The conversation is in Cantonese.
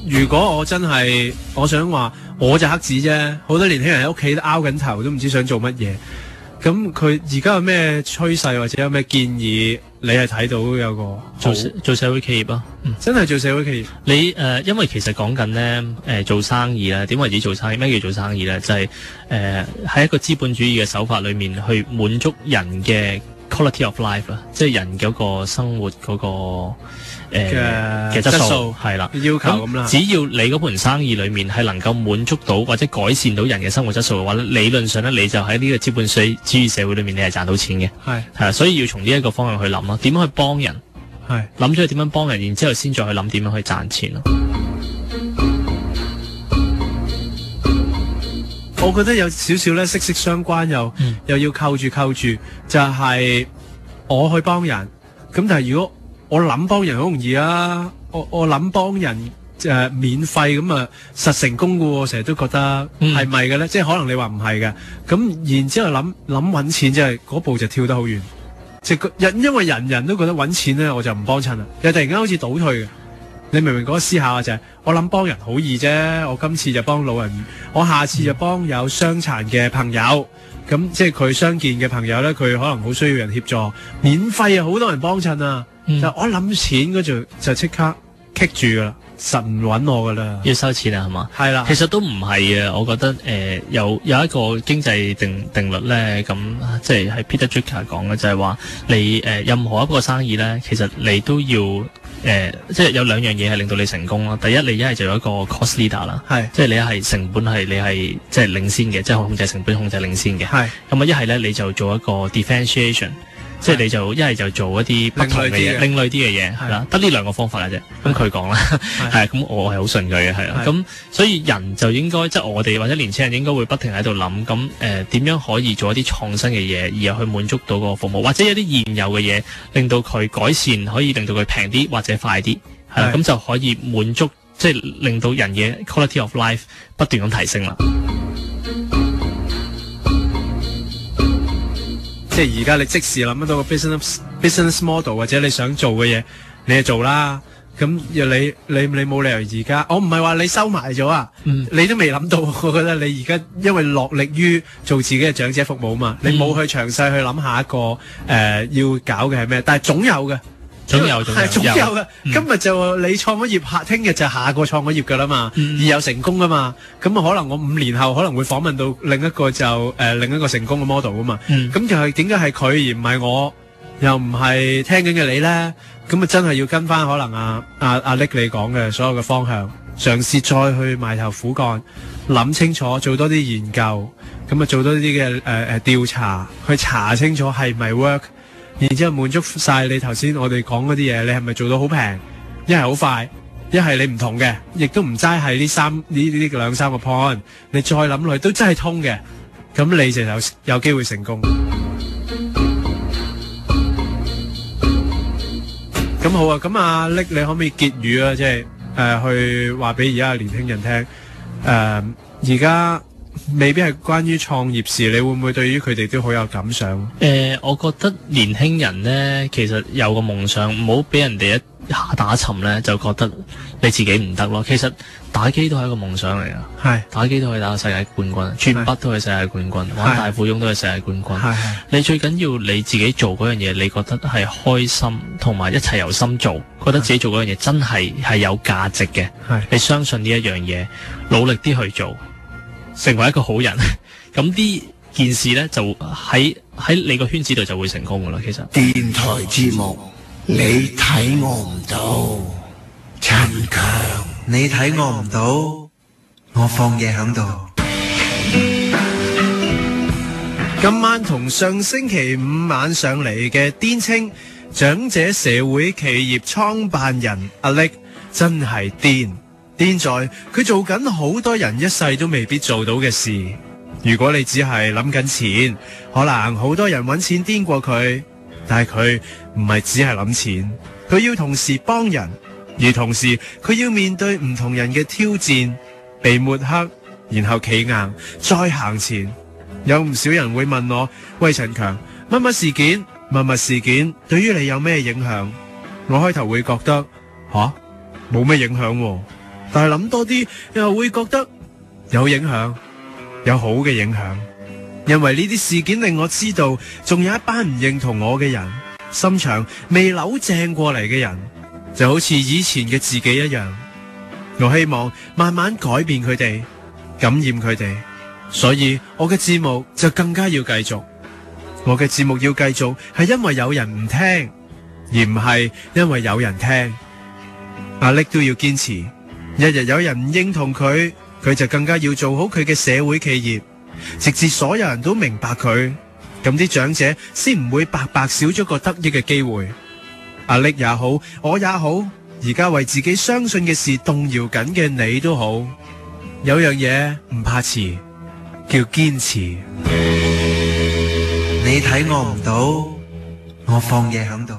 如果我真係我想話，我就黑子啫，好多年輕人喺屋企都拗緊頭，都唔知想做乜嘢。咁佢而家有咩趨勢或者有咩建議？你係睇到有個做社會企業啊，真係做社會企業。你因為其實講緊咧做生意咧，點為止做生意？咩叫做生意咧？就係喺一個資本主義嘅手法裏面去滿足人嘅 quality of life 啊，即係人嗰個生活嗰個嘅質素係啦，要求咁啦。只要你嗰盤生意裏面係能夠滿足到或者改善到人嘅生活質素嘅話咧，理論上咧你就喺呢個資本主義社會裏面你係賺到錢嘅。係啦，所以要從呢一個方向去諗咯，點樣去幫人？係諗咗去點樣幫人，然之後先再去諗點樣去賺錢咯。我覺得有少少咧息息相關，又要扣住，就係我去幫人。咁但係如果我諗幫人好容易啊，我諗幫人免費咁啊實成功噶喎，成日都覺得係咪嘅咧？即係可能你話唔係嘅，咁然之後諗搵錢，即係嗰步就跳得好遠。即係因為人人都覺得搵錢咧，我就唔幫襯啦。又突然間好似倒退嘅。你明唔明嗰個思考就係我諗幫人好易啫，我今次就幫老人，我下次就幫有傷殘嘅朋友，咁即係佢傷健嘅朋友咧，佢可能好需要人協助，免費啊，好多人幫襯啊，但我諗錢嗰度就即刻棘住噶啦，實唔搵我噶啦，要收錢啊，係嘛？係啦，其實都唔係啊，我覺得有一個經濟定律咧，咁即係 Peter Drucker 講嘅，就係話你任何一個生意咧，其實你都要。即係有兩樣嘢係令到你成功咯。第一，你一係就有一個 cost leader 啦，即係你係成本係你係即係領先嘅，即係控制成本、控制領先嘅。咁啊，一係咧你就做一個 differentiation， 即係你就一係就做一啲不同嘅嘢，另類啲嘅嘢係啦，得呢兩個方法啦啫。咁佢講啦，係咁我係好信佢嘅，係啦。咁所以人就應該即係我哋或者年輕人應該會不停喺度諗，咁點樣可以做一啲創新嘅嘢，而又去滿足到個服務，或者有啲現有嘅嘢令到佢改善，可以令到佢平啲或者快啲，係啦，咁就可以滿足，即係令到人嘅 quality of life 不斷咁提升啦。即係而家你即時諗得到個 business model 或者你想做嘅嘢，你就做啦。咁你冇理由而家，我唔係話你收埋咗啊，你都未諗到。我覺得你而家因為落力於做自己嘅長者服務嘛，你冇去詳細去諗下一個要搞嘅係咩，但係總有嘅。總有嘅。今日就你創咗業，聽日就下個創咗業噶啦嘛，而有成功噶嘛。咁啊，可能我5年後可能會訪問到另一個就另一個成功嘅 model 啊嘛。咁就係點解係佢而唔係我，又唔係聽緊嘅你咧？咁啊，真係要跟翻可能阿力你講嘅所有嘅方向，嘗試再去埋頭苦幹，諗清楚，做多啲研究，咁啊做多啲嘅調查，去查清楚係咪 work。然之後滿足晒你頭先我哋講嗰啲嘢，你係咪做到好平？一係好快，一係你唔同嘅，亦都唔齋係呢兩三個 point， 你再諗落去都真係通嘅，咁你就有機會成功。咁好啊，咁阿力你可唔可以結語啊？即係去話俾而家嘅年輕人聽，而家未必係關於創業事，你會唔會對於佢哋都好有感想？我覺得年輕人呢，其實有個夢想，唔好俾人哋一下打沉呢，就覺得你自己唔得咯。其實打機都係一個夢想嚟噶，係打機都可以打到世界冠軍，轉筆都係世界冠軍，玩大富翁都係世界冠軍。你最緊要你自己做嗰樣嘢，你覺得係開心，同埋一齊由心做，覺得自己做嗰樣嘢真係有價值嘅，你相信呢一樣嘢，努力啲去做。成為一個好人，咁呢件事呢，就喺你個圈子度就會成功噶啦。其實電台節目，你睇我唔到，陳強，你睇我唔到，我放嘢響度。今晚同上星期5晚上嚟嘅癲青長者社會企業創辦人阿力真係癲在佢做緊好多人一世都未必做到嘅事。如果你只係諗緊錢，可能好多人揾錢癲過佢，但係佢唔係只係諗錢，佢要同時幫人，而同時佢要面對唔同人嘅挑戰，被抹黑，然後企硬再行前。有唔少人會問我，喂陳強，乜乜事件對於你有咩影響？我開頭會覺得冇咩影響喎，但係諗多啲又會覺得有影響，有好嘅影響。因為呢啲事件令我知道，仲有一班唔認同我嘅人，心腸未扭正過嚟嘅人，就好似以前嘅自己一樣。我希望慢慢改變佢哋，感染佢哋，所以我嘅節目就更加要繼續。我嘅節目要繼續，係因為有人唔聽，而唔係因為有人聽。阿力都要堅持，日日有人唔認同佢，佢就更加要做好佢嘅社會企業，直至所有人都明白佢，咁啲長者先唔會白白少咗個得益嘅機會。阿力也好，我也好，而家為自己相信嘅事動搖緊嘅你都好，有樣嘢唔怕遲，叫堅持。你睇我唔到，我放嘢響度。